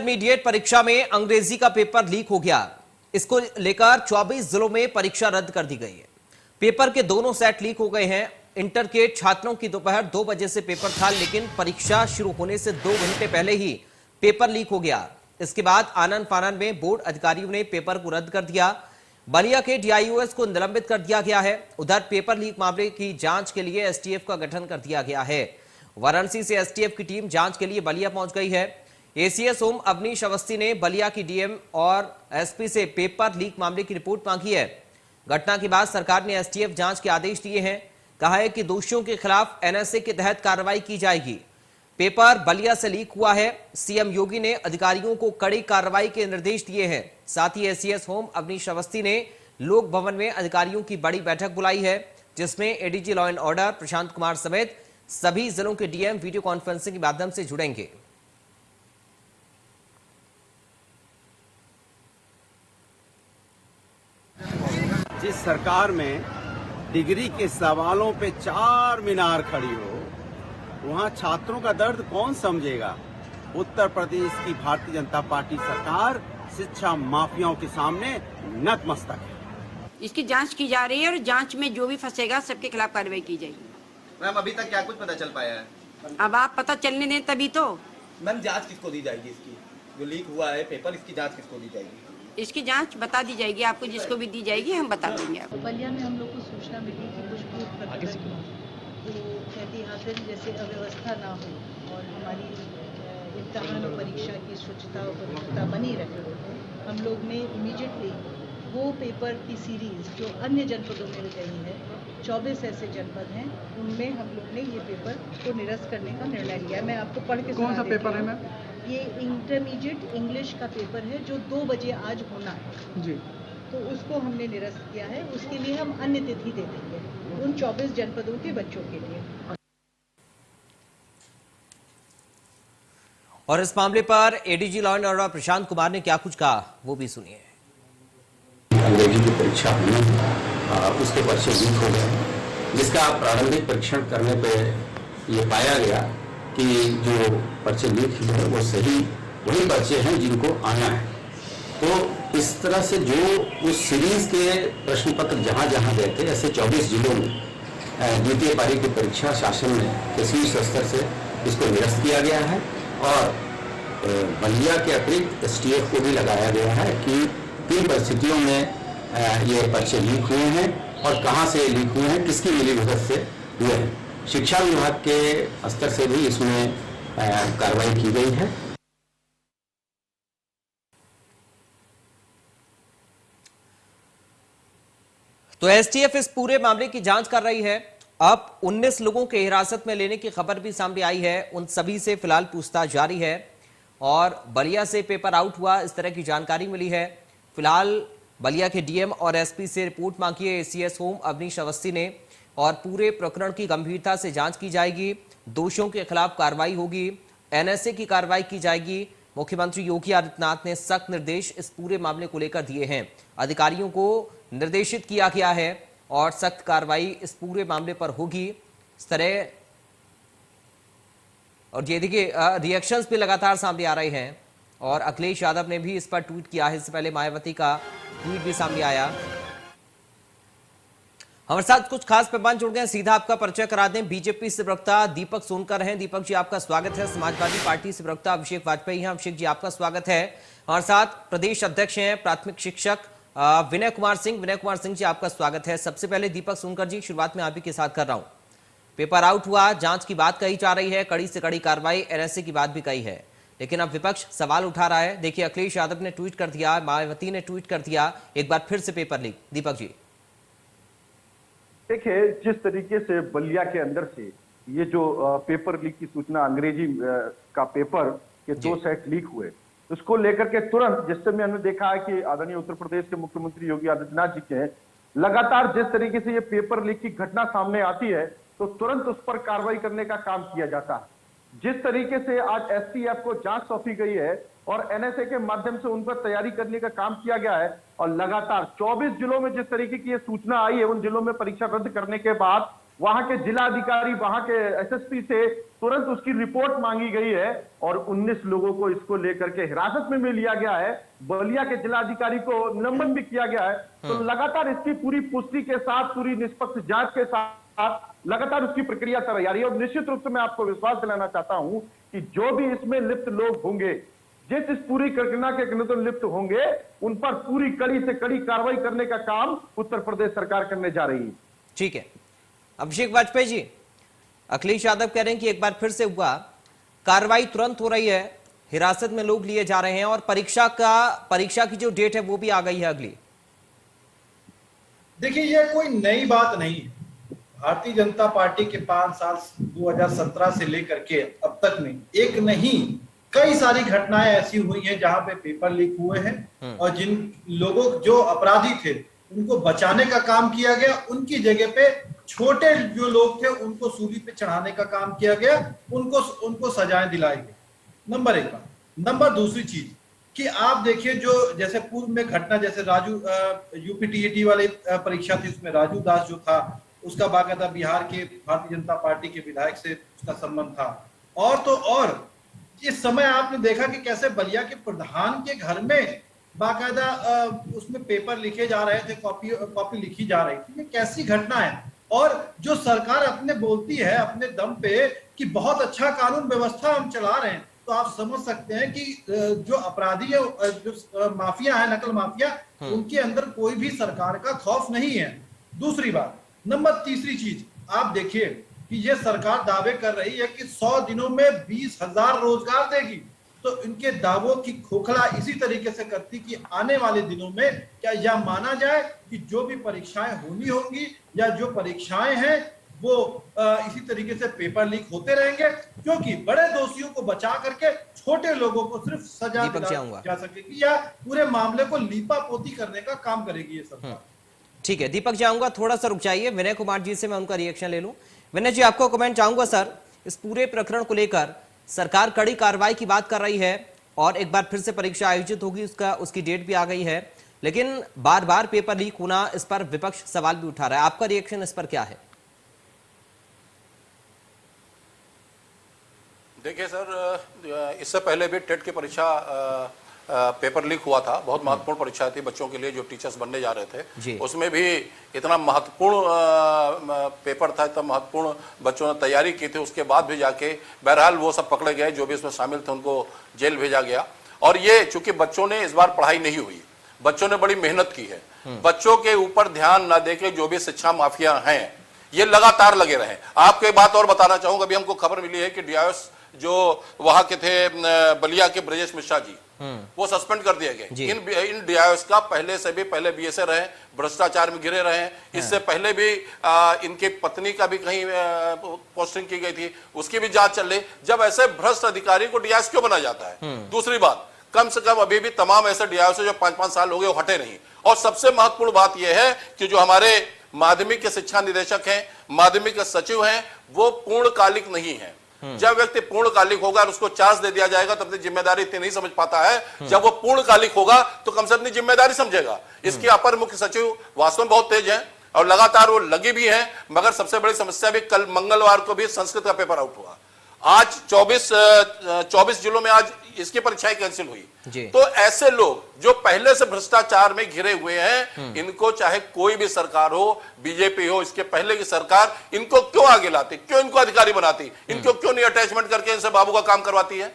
Intermediate परीक्षा में अंग्रेजी का पेपर लीक हो गया। इसको लेकर 24 जिलों में परीक्षा रद्द कर दी गई है। पेपर के दोनों सेट लीक हो गए हैं। इंटर के छात्रों की दोपहर 2 बजे से पेपर था, लेकिन परीक्षा शुरू होने से 2 घंटे पहले ही पेपर लीक हो गया। इसके बाद आनन फानन में बोर्ड अधिकारियों ने पेपर को रद्द कर दिया। बलिया के डीआईओएस को निलंबित कर दिया गया है। उधर पेपर लीक मामले की जांच के लिए एसटीएफ का गठन कर दिया गया है। वाराणसी से एसटीएफ की टीम जांच के लिए बलिया पहुंच गई है। एसीएस ओम अवनीश अवस्थी ने बलिया की डीएम और एसपी से पेपर लीक मामले की रिपोर्ट मांगी है। घटना के बाद सरकार ने एसटीएफ जांच के आदेश दिए हैं। कहा है कि दोषियों के खिलाफ एनएसए के तहत कार्रवाई की जाएगी। पेपर बलिया से लीक हुआ है। सीएम योगी ने अधिकारियों को कड़ी कार्रवाई के निर्देश दिए हैं। साथ ही एसीएस होम अवनीश अवस्थी ने लोक भवन में अधिकारियों की बड़ी बैठक बुलाई है, जिसमें ADG law and order Prashant Kumar समेत सभी जिलों के डीएम वीडियो कॉन्फ्रेंसिंग के माध्यम से जुड़ेंगे। जिस सरकार में डिग्री के सवालों पे 4 मीनार खड़ी हो, वहां छात्रों का दर्द कौन समझेगा। उत्तर प्रदेश की भारतीय जनता पार्टी सरकार शिक्षा माफियाओं के सामने नतमस्तक है। इसकी जांच की जा रही है और जांच में जो भी फंसेगा सबके खिलाफ कार्रवाई की जाएगी। मैम अभी तक क्या कुछ पता चल पाया है? अब आप पता चलने दें तभी तो। मैम जांच किसको दी जाएगी? इसकी जो लीक हुआ है पेपर, इसकी जांच किसको दी जाएगी? इसकी जांच बता दी जाएगी आपको, जिसको भी दी जाएगी हम बता देंगे आपको। बलिया में हम लोग को सूचना मिली कि कुछ एहतियातन जैसे अव्यवस्था ना हो और हमारी इम्तिहान और परीक्षा की शुचिता और पवित्रता बनी रहे, हम लोग ने इमीडिएटली वो पेपर की सीरीज जो अन्य जनपदों में गई है, 24 ऐसे जनपद हैं, उनमें हम लोग ने ये पेपर को निरस्त करने का निर्णय लिया है। मैं आपको पढ़ के कौन सा पेपर है मैम? ये इंटरमीडिएट इंग्लिश का पेपर है जो 2 बजे आज होना है जी, तो उसको हमने निरस्त किया है। उसके लिए हम अन्य तिथि दे देंगे उन 24 जनपदों के बच्चों के लिए। और इस मामले पर ADG law and order Prashant Kumar ने क्या कुछ कहा, वो भी सुनिए। अंग्रेजी की परीक्षा हुई, उसके पर्चे लीक हो गए, जिसका प्रारंभिक परीक्षण करने पर यह पाया गया कि जो पर्चे लीक हुए हैं वो सही वही पर्चे हैं जिनको आना है। तो इस तरह से जो उस सीरीज के प्रश्न पत्र जहां जहां गए थे, ऐसे 24 जिलों में द्वितीय पारी की परीक्षा शासन के शीर्ष स्तर से इसको निरस्त किया गया है और बलिया के अतिरिक्त एसटीएफ को भी लगाया गया है कि 3 परिस्थितियों में ये पर्चे लीक हुए हैं और कहां से लीक हुए हैं, किसकी मिलीभगत से हुए हैं। शिक्षा विभाग के स्तर से भी इसमें कार्रवाई की गई है। तो एसटीएफ इस पूरे मामले की जांच कर रही है। अब 19 लोगों के हिरासत में लेने की खबर भी सामने आई है। उन सभी से फिलहाल पूछताछ जारी है और बलिया से पेपर आउट हुआ, इस तरह की जानकारी मिली है। फिलहाल बलिया के डीएम और एसपी से रिपोर्ट मांगी है एसीएस होम अवनीश अवस्थी ने और पूरे प्रकरण की गंभीरता से जांच की जाएगी। दोषियों के खिलाफ कार्रवाई होगी, एनएसए की कार्रवाई की जाएगी। मुख्यमंत्री योगी आदित्यनाथ ने सख्त निर्देश इस पूरे मामले को लेकर दिए हैं। अधिकारियों को निर्देशित किया गया है और सख्त कार्रवाई इस पूरे मामले पर होगी। इस तरह और ये देखिए रिएक्शंस भी लगातार सामने आ रहे हैं और अखिलेश यादव ने भी इस पर ट्वीट किया है। इससे पहले मायावती का ट्वीट भी सामने आया। हमारे साथ कुछ खास मेहमान जुड़ गए, सीधा आपका परिचय करा दें। बीजेपी से प्रवक्ता दीपक सोनकर हैं। दीपक जी आपका स्वागत है। समाजवादी पार्टी से प्रवक्ता अभिषेक वाजपेयी हैं। अभिषेक जी आपका स्वागत है। हमारे साथ प्रदेश अध्यक्ष हैं प्राथमिक शिक्षक विनय कुमार सिंह। विनय कुमार सिंह जी आपका स्वागत है। सबसे पहले दीपक सोनकर जी, शुरुआत में आप ही के साथ कर रहा हूं। पेपर आउट हुआ, जांच की बात कही जा रही है, कड़ी से कड़ी कार्रवाई, एनएसए की बात भी कही है, लेकिन अब विपक्ष सवाल उठा रहा है। देखिए अखिलेश यादव ने ट्वीट कर दिया, मायावती ने ट्वीट कर दिया, एक बार फिर से पेपर लीक। दीपक जी देखिए, जिस तरीके से बलिया के अंदर से ये जो पेपर लीक की सूचना, अंग्रेजी का पेपर के 2 सेट लीक हुए, उसको लेकर के तुरंत जिस समय हमने देखा है कि आदरणीय उत्तर प्रदेश के मुख्यमंत्री योगी आदित्यनाथ जी के लगातार जिस तरीके से ये पेपर लीक की घटना सामने आती है तो तुरंत उस पर कार्रवाई करने का काम किया जाता है। जिस तरीके से आज एसटीएफ को जांच सौंपी गई है और एनएसए के माध्यम से उन पर तैयारी करने का काम किया गया है और लगातार 24 जिलों में जिस तरीके की ये सूचना आई है, उन जिलों में परीक्षा रद्द करने के बाद वहां के जिलाधिकारी, वहां के एसएसपी से तुरंत उसकी रिपोर्ट मांगी गई है और 19 लोगों को इसको लेकर के हिरासत में लिया गया है। बलिया के जिलाधिकारी को निलंबन भी किया गया है। तो लगातार इसकी पूरी पुष्टि के साथ, पूरी निष्पक्ष जांच के साथ लगातार उसकी प्रक्रिया चल रही है। और निश्चित रूप से मैं आपको विश्वास दिलाना चाहता हूं कि जो भी इसमें लिप्त लोग होंगे, जिस इस पूरी घटना के अंदर लिप्त होंगे, उन पर पूरी कड़ी से कड़ी कार्रवाई करने का काम उत्तर प्रदेश सरकार करने जा रही है। ठीक है अभिषेक वाजपेयी जी, अखिलेश यादव कह रहे हैं कि एक बार फिर से हुआ, कार्रवाई तुरंत हो रही है, हिरासत में लोग लिए जा रहे हैं और परीक्षा की जो डेट है वो भी आ गई है अगली। देखिए ये कोई नई बात नहीं है। भारतीय जनता पार्टी के 5 साल 2017 से लेकर के अब तक में एक नहीं कई सारी घटनाएं ऐसी हुई हैं जहां पे पेपर लीक हुए हैं और जिन लोगों जो अपराधी थे उनको बचाने का काम किया गया, उनकी जगह पे छोटे जो लोग थे उनको सूली पे चढ़ाने का काम किया गया, उनको सजाएं दिलाई गई। नंबर 1 बात। नंबर दूसरी चीज कि आप देखिए जो जैसे पूर्व में घटना, जैसे राजू यूपीटीईटी वाली परीक्षा थी, उसमें राजू दास जो था उसका बाकायदा बिहार के भारतीय जनता पार्टी के विधायक से उसका संबंध था। और तो और इस समय आपने देखा कि कैसे बलिया के प्रधान के घर में बाकायदा उसमें पेपर लिखे जा रहे थे, कॉपी लिखी जा रही थी। ये कैसी घटना है? और जो सरकार अपने बोलती है अपने दम पे कि बहुत अच्छा कानून व्यवस्था हम चला रहे हैं, तो आप समझ सकते हैं कि जो अपराधी है, जो माफिया है, नकल माफिया, उनके अंदर कोई भी सरकार का खौफ नहीं है। दूसरी बात, तीसरी चीज आप देखिए कि ये सरकार दावे कर रही है कि 100 दिनों में 20,000 रोजगार देगी। तो इनके दावों की खोखला इसी तरीके से करती कि आने वाले दिनों में क्या यह माना जाए कि जो भी परीक्षाएं होनी होंगी या जो परीक्षाएं हैं वो इसी तरीके से पेपर लीक होते रहेंगे, क्योंकि बड़े दोषियों को बचा करके छोटे लोगों को सिर्फ सजा दिलाई जा सकेगी या पूरे मामले को लीपापोती करने का काम करेगी ये सरकार। ठीक है दीपक जाऊंगा, थोड़ा सा रुक जाइए, विनय कुमार जी से मैं उनका रिएक्शन ले लूं। विनय जी आपको कमेंट चाहूंगा सर, इस पूरे प्रकरण को लेकर सरकार कड़ी कार्रवाई की बात कर रही है और एक बार फिर से परीक्षा आयोजित होगी, उसकी डेट भी आ गई है, लेकिन बार बार पेपर लीक होना, इस पर विपक्ष सवाल भी उठा रहा है। आपका रिएक्शन इस पर क्या है? देखिए सर, इससे पहले भी टेट की परीक्षा पेपर लीक हुआ था। बहुत महत्वपूर्ण परीक्षा थी बच्चों के लिए जो टीचर्स बनने जा रहे थे। उसमें भी इतना महत्वपूर्ण पेपर था, इतना महत्वपूर्ण बच्चों ने तैयारी की थी, उसके बाद भी जाके बहरहाल वो सब पकड़े गए जो भी इसमें शामिल थे, उनको जेल भेजा गया। और ये चूंकि बच्चों ने इस बार पढ़ाई नहीं हुई, बच्चों ने बड़ी मेहनत की है, बच्चों के ऊपर ध्यान न देके जो भी शिक्षा माफिया हैं ये लगातार लगे रहे। आपको एक बात और बताना चाहूंगा, अभी हमको खबर मिली है कि डीआईएस जो वहां के थे बलिया के ब्रजेश मिश्रा जी, वो सस्पेंड कर दिए गए। इन डीआईएस का पहले बीएसए रहे, भ्रष्टाचार में घिरे रहे। इससे पहले भी इनके पत्नी का भी कहीं पोस्टिंग की गई थी, उसकी भी जांच चल रही। जब ऐसे भ्रष्ट अधिकारी को डीआईएस क्यों बना जाता है? दूसरी बात, कम से कम अभी भी तमाम ऐसे डीआईएस जो 5-5 साल हो गए वो हटे नहीं। और सबसे महत्वपूर्ण बात यह है कि जो हमारे माध्यमिक के शिक्षा निदेशक हैं, माध्यमिक के सचिव हैं, वो पूर्णकालिक नहीं है। जब व्यक्ति पूर्णकालिक होगा और उसको चार्ज दे दिया जाएगा तो अपनी जिम्मेदारी इतनी नहीं समझ पाता है। जब वो पूर्णकालिक होगा तो कम से अपनी जिम्मेदारी समझेगा। इसके अपर मुख्य सचिव वास्तव में बहुत तेज हैं और लगातार वो लगी भी हैं, मगर सबसे बड़ी समस्या भी, कल मंगलवार को भी संस्कृत का पेपर आउट हुआ। आज 24 जिलों में आज इसकी परीक्षाएं कैंसिल हुई। तो ऐसे लोग जो पहले से भ्रष्टाचार में घिरे हुए हैं, इनको चाहे कोई भी सरकार हो, बीजेपी हो, इसके पहले की सरकार, इनको क्यों आगे लाती, क्यों इनको अधिकारी बनाती, इनको क्यों नहीं अटैचमेंट करके इनसे बाबू का काम करवाती है?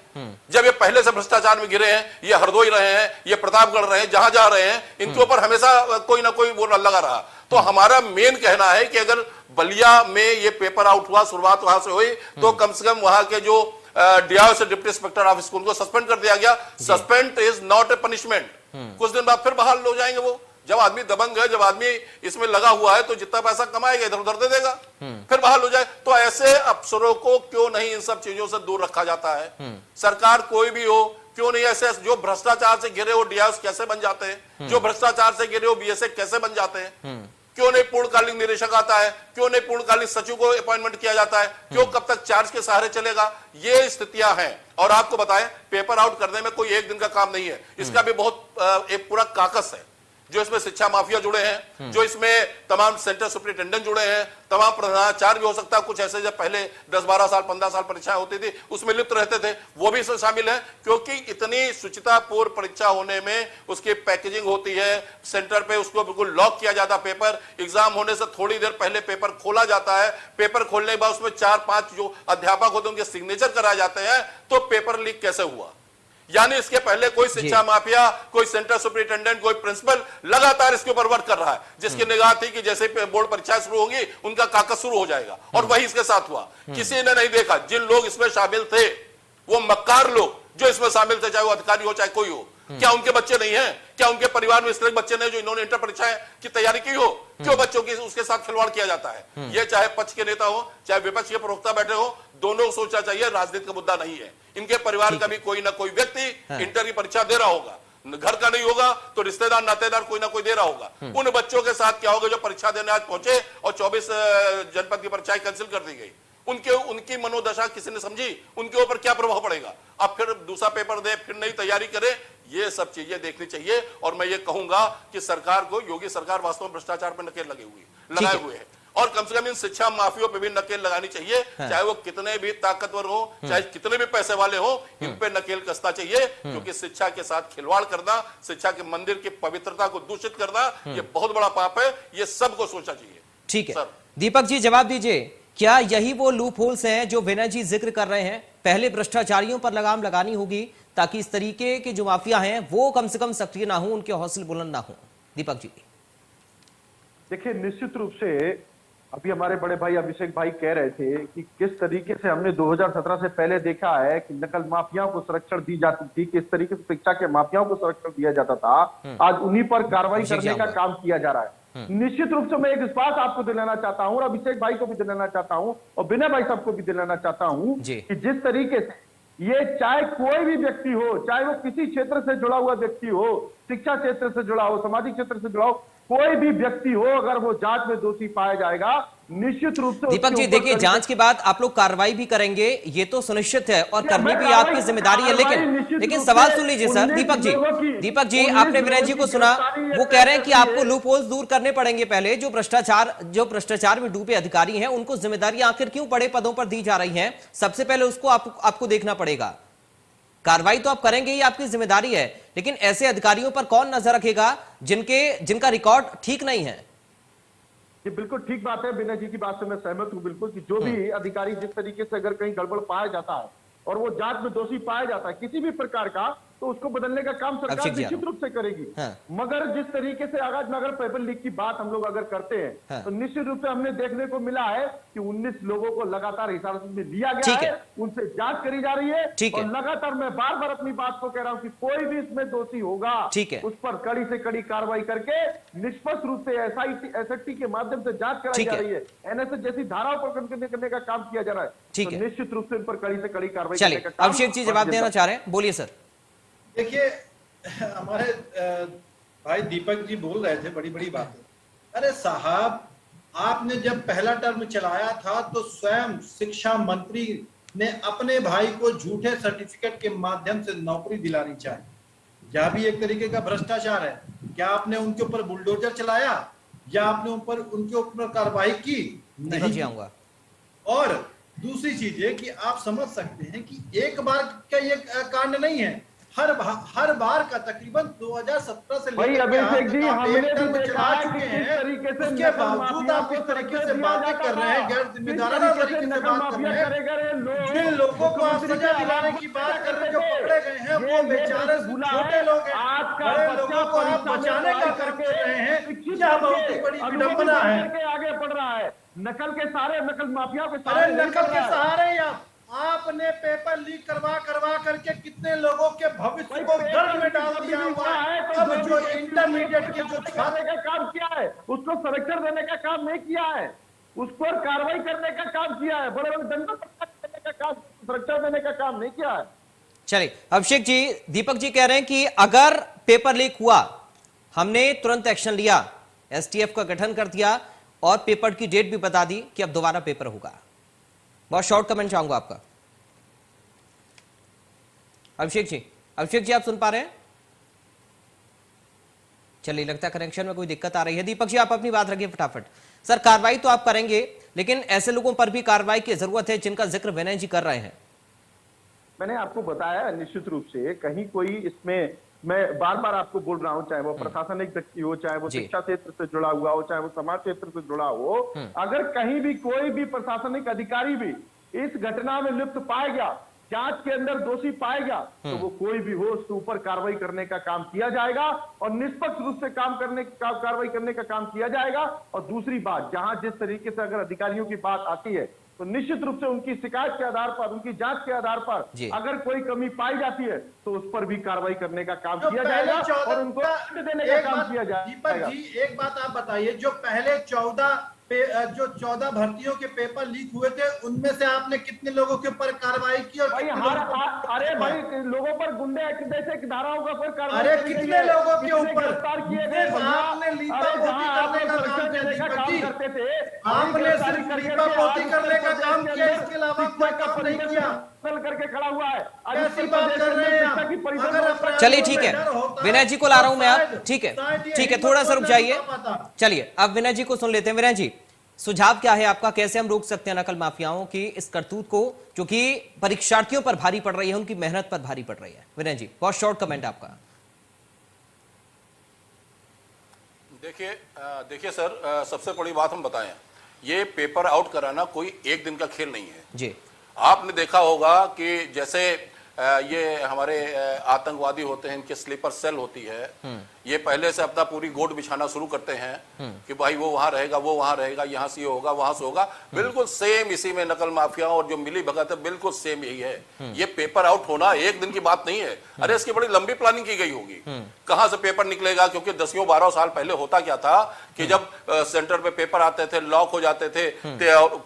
जब ये पहले से भ्रष्टाचार में घिरे हैं, ये हरदोई रहे हैं, ये प्रतापगढ़ रहे हैं, जहां जा रहे हैं, इनके ऊपर हमेशा कोई ना कोई वो लगा रहा। तो हमारा मेन कहना है कि अगर बलिया में ये पेपर आउट हुआ, शुरुआत वहां से हुई, तो कम से कम वहां के जो डीआईओ से डिप्टी इंस्पेक्टर ऑफ स्कूल को सस्पेंड कर दिया गया। Suspend is not a punishment. कुछ दिन बाद फिर बहाल हो जाएंगे वो। जब आदमी दबंग है, जब आदमी इसमें लगा हुआ है, तो जितना पैसा कमाएगा इधर उधर दे देगा, फिर बहाल हो जाए। तो ऐसे अफसरों को क्यों नहीं इन सब चीजों से दूर रखा जाता है? सरकार कोई भी हो, क्यों नहीं ऐसे जो भ्रष्टाचार से घिरे वो डीआईओ कैसे बन जाते हैं, जो भ्रष्टाचार से घिरे वो बीएसए कैसे बन जाते हैं? क्यों नहीं पूर्णकालिक निदेशक आता है? क्यों नहीं पूर्णकालिक सचिव को अपॉइंटमेंट किया जाता है? क्यों कब तक चार्ज के सहारे चलेगा? ये स्थितियां हैं। और आपको बताएं, पेपर आउट करने में कोई एक दिन का काम नहीं है, इसका भी बहुत एक पूरा काकस है। जो इसमें शिक्षा माफिया जुड़े हैं, जो इसमें तमाम सेंटर सुपरिटेंडेंट जुड़े हैं, तमाम प्रधानाचार्य भी हो सकता है, कुछ ऐसे जब पहले 10-12 साल 15 साल परीक्षाएं होती थी उसमें लिप्त रहते थे, वो भी इसमें शामिल है। क्योंकि इतनी शुचितापूर्ण परीक्षा होने में उसकी पैकेजिंग होती है, सेंटर पे उसको बिल्कुल लॉक किया जाता है, पेपर एग्जाम होने से थोड़ी देर पहले पेपर खोला जाता है, पेपर खोलने के बाद उसमें 4-5 जो अध्यापक होते हैं उनके सिग्नेचर कराए जाते हैं, तो पेपर लीक कैसे हुआ? यानी इसके पहले कोई शिक्षा माफिया, कोई सेंटर सुपरिटेंडेंट, कोई प्रिंसिपल लगातार इसके ऊपर वर्क कर रहा है, जिसकी निगाह थी कि जैसे बोर्ड परीक्षा शुरू होगी उनका काकस शुरू हो जाएगा, और वही इसके साथ हुआ। किसी ने नहीं देखा, जिन लोग इसमें शामिल थे वो मक्कार लोग जो इसमें शामिल थे, चाहे वो अधिकारी हो चाहे कोई हो, क्या उनके बच्चे नहीं हैं? क्या उनके परिवार में इस तरह बच्चे नहीं जो इन्होंने इंटर परीक्षा की तैयारी की हो? क्यों बच्चों की उसके साथ खिलवाड़ किया जाता है? ये चाहे पक्ष के नेता हो चाहे विपक्ष के प्रवक्ता बैठे हो, दोनों को सोचना चाहिए राजनीति का मुद्दा नहीं है। इनके परिवार का भी कोई ना कोई व्यक्ति इंटर की परीक्षा दे रहा होगा, घर का नहीं होगा तो रिश्तेदार नातेदार कोई ना कोई दे रहा होगा। उन बच्चों के साथ क्या होगा जो परीक्षा देने आज पहुंचे और 24 जनपद की परीक्षाएं कैंसिल कर दी गई? उनकी मनोदशा किसी ने समझी? उनके ऊपर क्या प्रभाव पड़ेगा? अब फिर दूसरा पेपर दे, फिर नई तैयारी करे, ये सब चीजें देखनी चाहिए। और मैं ये कहूंगा कि सरकार को, योगी सरकार वास्तव में भ्रष्टाचार पर नकेल लगाए हुए है, और कम से कम इन शिक्षा माफियों पे भी नकेल लगानी चाहिए। चाहे वो कितने भी ताकतवर हो, चाहे कितने भी पैसे वाले हो, इन पे नकेल कसना चाहिए। क्योंकि शिक्षा के साथ खिलवाड़ करना, शिक्षा के मंदिर की पवित्रता को दूषित करना, ये बहुत बड़ा पाप है, ये सबको सोचना चाहिए। ठीक है सर, दीपक जी जवाब दीजिए, क्या यही वो लूप होल्स हैं जो विनय जी जिक्र कर रहे हैं? पहले भ्रष्टाचारियों पर लगाम लगानी होगी ताकि इस तरीके के जो माफिया हैं वो कम से कम सक्रिय ना हो, उनके हौसले बुलंद ना हो। दीपक जी देखिए, निश्चित रूप से अभी हमारे बड़े भाई अभिषेक भाई कह रहे थे कि किस तरीके से हमने 2017 से पहले देखा है कि नकल माफियाओं को संरक्षण दी जाती थी, किस तरीके से शिक्षा के माफियाओं को संरक्षण दिया जाता था। आज उन्हीं पर कार्रवाई करने का काम किया जा रहा है। निश्चित रूप से मैं एक बात आपको दिलाना चाहता हूं और अभिषेक भाई को भी दिलाना चाहता हूं और विनय भाई सबको भी दिलाना चाहता हूं कि जिस तरीके से ये चाहे कोई भी व्यक्ति हो, चाहे वो किसी क्षेत्र से जुड़ा हुआ व्यक्ति हो, शिक्षा क्षेत्र से जुड़ा हो, सामाजिक क्षेत्र से जुड़ा हो, कोई भी व्यक्ति हो, अगर वो जांच में दोषी पाया जाएगा, निश्चित रूप से दीपक जी देखिए, जांच के बाद आप लोग कार्रवाई भी करेंगे, ये तो सुनिश्चित है और करनी भी आपकी जिम्मेदारी है। लेकिन सवाल सुन लीजिए सर, दीपक जी आपने विनय जी को सुना, वो कह रहे हैं कि आपको लूप होल्स दूर करने पड़ेंगे। पहले जो भ्रष्टाचार में डूबे अधिकारी हैं उनको जिम्मेदारी आखिर क्यों बड़े पदों पर दी जा रही है, सबसे पहले उसको आपको देखना पड़ेगा। कार्रवाई तो आप करेंगे ही, आपकी जिम्मेदारी है, लेकिन ऐसे अधिकारियों पर कौन नजर रखेगा जिनका रिकॉर्ड ठीक नहीं है? ये बिल्कुल ठीक बात है, विनय जी की बात से मैं सहमत हूं बिल्कुल कि जो भी अधिकारी जिस तरीके से अगर कहीं गड़बड़ पाया जाता है और वो जांच में दोषी पाया जाता है किसी भी प्रकार का, तो उसको बदलने का काम सरकार निश्चित रूप से करेगी। मगर जिस तरीके से अगर पेपर लीक की बात हम लोग अगर करते हैं तो निश्चित रूप से हमने देखने को मिला है कि 19 लोगों को लगातार हिरासत में लिया गया है, उनसे जांच करी जा रही है और लगातार मैं बार बार अपनी बात को कह रहा हूं कि कोई भी इसमें दोषी होगा उस पर कड़ी से कड़ी कार्रवाई करके निष्पक्ष रूप से SIT के माध्यम से जांच कराई जा रही है, NSS जैसी धाराओं पर करने का काम किया जा रहा है। तो निश्चित रूप से इन पर कड़ी से कड़ी कार्रवाई करने का काम। अभिषेक जी जवाब देना चाह रहे हैं, बोलिए सर। देखिए, हमारे भाई दीपक जी बोल रहे थे बड़ी बड़ी बातें। अरे साहब, आपने जब पहला टर्म चलाया था तो स्वयं शिक्षा मंत्री ने अपने भाई को झूठे सर्टिफिकेट के माध्यम से नौकरी दिलानी चाहिए। यह भी एक तरीके का भ्रष्टाचार है। क्या आपने उनके ऊपर बुलडोजर चलाया या आपने उनके ऊपर कार्रवाई की? नहीं। और दूसरी चीज है कि आप समझ सकते हैं कि एक बार का ये कांड नहीं है, हर बार का तकरीबन 2017 से लेकर अभिषेक जी हमने भी देखा है कि किस तरीके से उसके बावजूद आप इस तरीके से बातें कर रहे हैं, गैर जिम्मेदाराना तरीके से बात कर रहे हैं। जिन लोगों को आप सजा दिलाने की बात कर रहे हैं, जो पकड़े गए हैं, वो बेचारे छोटे लोग हैं। बड़े लोगों को आप बचाने का काम कर रहे हैं, क्या बहुत ही बड़ी विडंबना है। आगे बढ़ रहा है नकल माफिया के सहारे, नकल के सहारे आपने पेपर लीक करवा करके कितने लोगों के भविष्य को गर्भ में डाल दिया हुआ है। अब जो इंटरमीडिएट के जो छात्र का काम किया है उसको संरक्षण देने का काम नहीं किया है, उस पर कार्रवाई करने का काम किया है, बड़े बड़े दंड देने का काम, संरक्षण देने का काम नहीं किया है। चलिए अभिषेक जी, दीपक जी कह रहे हैं कि अगर पेपर लीक हुआ, हमने तुरंत एक्शन लिया, STF का गठन कर दिया और पेपर की डेट भी बता दी कि अब दोबारा पेपर होगा। बहुत शॉर्ट कमेंट चाहूंगा आपका। अभिषेक जी आप सुन पा रहे हैं? चलिए, लगता है कनेक्शन में कोई दिक्कत आ रही है। दीपक जी, आप अपनी बात रखिए फटाफट। सर, कार्रवाई तो आप करेंगे, लेकिन ऐसे लोगों पर भी कार्रवाई की जरूरत है जिनका जिक्र विनय जी कर रहे हैं। मैंने आपको बताया निश्चित रूप से कहीं कोई इसमें, मैं बार बार आपको बोल रहा हूं, चाहे वो प्रशासनिक व्यक्ति हो, चाहे वो शिक्षा क्षेत्र से जुड़ा हुआ हो, चाहे वो समाज क्षेत्र से जुड़ा हो, अगर कहीं भी कोई भी प्रशासनिक अधिकारी भी इस घटना में लिप्त पाएगा, जांच के अंदर दोषी पाएगा, तो वो कोई भी हो उसके ऊपर कार्रवाई करने का काम किया जाएगा और निष्पक्ष रूप से कार्रवाई करने का काम किया जाएगा। और दूसरी बात, जहां जिस तरीके से अगर अधिकारियों की बात आती है तो निश्चित रूप से उनकी शिकायत के आधार पर, उनकी जांच के आधार पर अगर कोई कमी पाई जाती है तो उस पर भी कार्रवाई करने का काम किया जाएगा और उनको दंड देने का काम किया जाएगा। दीपक जी, एक बात आप बताइए, जो पहले 14 भर्तियों के पेपर लीक हुए थे, उनमें से आपने कितने लोगों के ऊपर कार्रवाई की? और अरे भाई, लोगों पर गुंडे जैसे धाराओं का ऊपर कार्रवाई, अरे कितने लोगों के ऊपर गिरफ्तार किए गए? आपने लीपापोती करने का काम करते थे, आपने सिर्फ लीपापोती करने का काम किया, इसके अलावा कोई काम नहीं किया। करके खड़ा हुआ है, ऐसी बात कर रहे हैं। चलिए, ठीक है, विनय जी को ला रहा हूं मैं। आप ठीक है, थोड़ा सा रुक जाइए। चलिए, अब विनय जी को सुन लेते हैं। विनय जी, सुझाव क्या है आपका? कैसे हम रोक सकते हैं नकल माफियाओं की इस करतूत को, जो कि परीक्षार्थियों पर भारी पड़ रही है, उनकी मेहनत पर भारी पड़ रही है? विनय जी, बहुत शॉर्ट कमेंट आपका। देखिए सर, सबसे बड़ी बात हम बताएं, ये पेपर आउट कराना कोई एक दिन का खेल नहीं है जी। आपने देखा होगा कि जैसे ये हमारे आतंकवादी होते हैं, इनके स्लीपर सेल होती है, ये पहले से अपना पूरी गोट बिछाना शुरू करते हैं कि भाई वो वहां रहेगा, वो वहां रहेगा, यहां से ये होगा, वहां से होगा। बिल्कुल सेम इसी में नकल माफिया और जो मिली भगत है, बिल्कुल सेम यही है। ये पेपर आउट होना एक दिन की बात नहीं है। अरे इसकी बड़ी लंबी प्लानिंग की गई होगी। कहां से पेपर निकलेगा? क्योंकि 10-12 साल पहले होता क्या था कि जब सेंटर पे पेपर आते थे, लॉक हो जाते थे,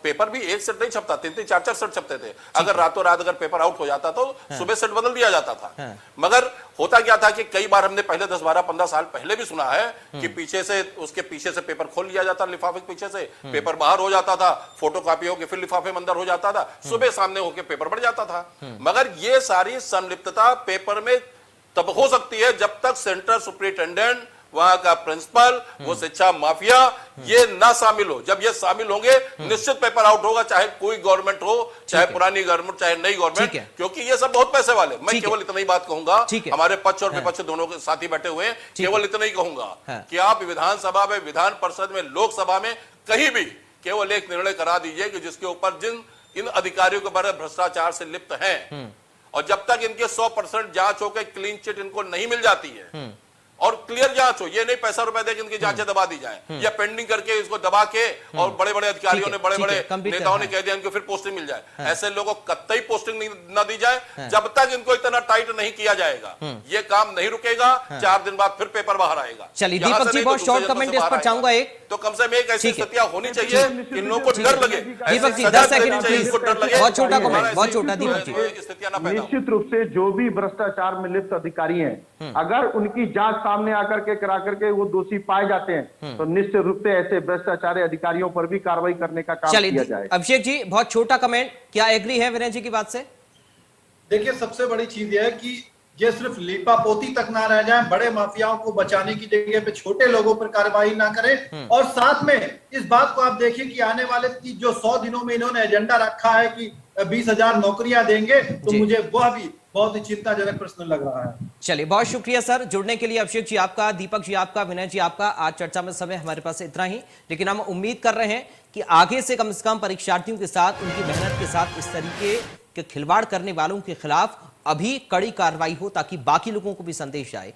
पेपर भी एक सेट नहीं छपता, 3-3, 4-4 सेट छपते थे। अगर रातों रात अगर पेपर आउट हो जाता तो सुबह सेट बदल दिया जाता था। मगर होता क्या था कि कई बार हमने पहले 10-12-15 साल पहले भी सुना है कि पीछे से, उसके पीछे से पेपर खोल लिया जाता, लिफाफे के पीछे से पेपर बाहर हो जाता था, फोटोकॉपी होकर फिर लिफाफे में अंदर हो जाता था, सुबह सामने होकर पेपर बढ़ जाता था। मगर ये सारी संलिप्तता पेपर में तब हो सकती है जब तक सेंटर सुपरिटेंडेंट, वहां का प्रिंसिपल, वो शिक्षा माफिया ये ना शामिल हो। जब ये शामिल होंगे, निश्चित पेपर आउट होगा, चाहे कोई गवर्नमेंट हो, चाहे पुरानी गवर्नमेंट, चाहे नई गवर्नमेंट, क्योंकि ये सब बहुत पैसे वाले। मैं केवल इतना ही बात कहूंगा, हमारे पक्ष और विपक्ष दोनों के साथी बैठे हुए हैं, केवल इतना ही कहूंगा कि आप विधानसभा में, विधान परिषद में, लोकसभा में कहीं भी केवल एक निर्णय करा दीजिए कि जिसके ऊपर इन अधिकारियों के बारे में भ्रष्टाचार से लिप्त हैं, और जब तक इनके 100% जांच होकर क्लीन चिट इनको नहीं मिल जाती है और क्लियर जांच हो, ये नहीं पैसा रुपए देकर इनकी जांचें दबा दी जाए या पेंडिंग करके इसको दबा के और बड़े-बड़े अधिकारियों ने, बड़े-बड़े नेताओं ने कह दिया इनको फिर पोस्टिंग मिल जाए। ऐसे लोगों को कतई पोस्टिंग न दी जाए जब तक इनको इतना टाइट नहीं किया जाएगा। ये काम नहीं रुकेगा, 4 दिन बाद फिर पेपर बाहर आएगा। चलिए दीपक जी, बहुत शॉर्ट कमेंट इस पर चाहूंगा एक, तो कम से कम एक ऐसी स्थितियां होनी चाहिए इन लोगों को डर लगे। दीपक जी 10 सेकंड प्लीज, बहुत छोटा कमेंट, बहुत छोटा दीपक जी। निश्चित रूप से जो भी भ्रष्टाचार में लिप्त अधिकारी हैं, अगर उनकी जांच सामने आकर के करा करके वो दोषी पाए जाते हैं तो निश्चित रूप से ऐसे भ्रष्टाचारी अधिकारियों पर भी कार्रवाई करने का काम किया जाए। अभिषेक जी, बहुत छोटा कमेंट, क्या एग्री है विनय जी की बात से? देखिए, सबसे बड़ी चीज यह है कि ये सिर्फ लीपापोती तक ना रह जाए, बड़े माफियाओं को बचाने की जगह पे छोटे लोगों पर कार्रवाई ना करें। और साथ में इस बात को आप देखिए कि आने वाले जो 100 दिनों में इन्होंने एजेंडा रखा है कि 20,000 नौकरियां देंगे, तो मुझे वह भी बहुत ही चिंताजनक प्रश्न लग रहा है। चलिए, बहुत शुक्रिया सर जुड़ने के लिए। अभिषेक जी आपका, दीपक जी आपका, विनय जी आपका। आज चर्चा में समय हमारे पास इतना ही, लेकिन हम उम्मीद कर रहे हैं कि आगे से कम परीक्षार्थियों के साथ, उनकी मेहनत के साथ इस तरीके के खिलवाड़ करने वालों के खिलाफ अभी कड़ी कार्रवाई हो, ताकि बाकी लोगों को भी संदेश आए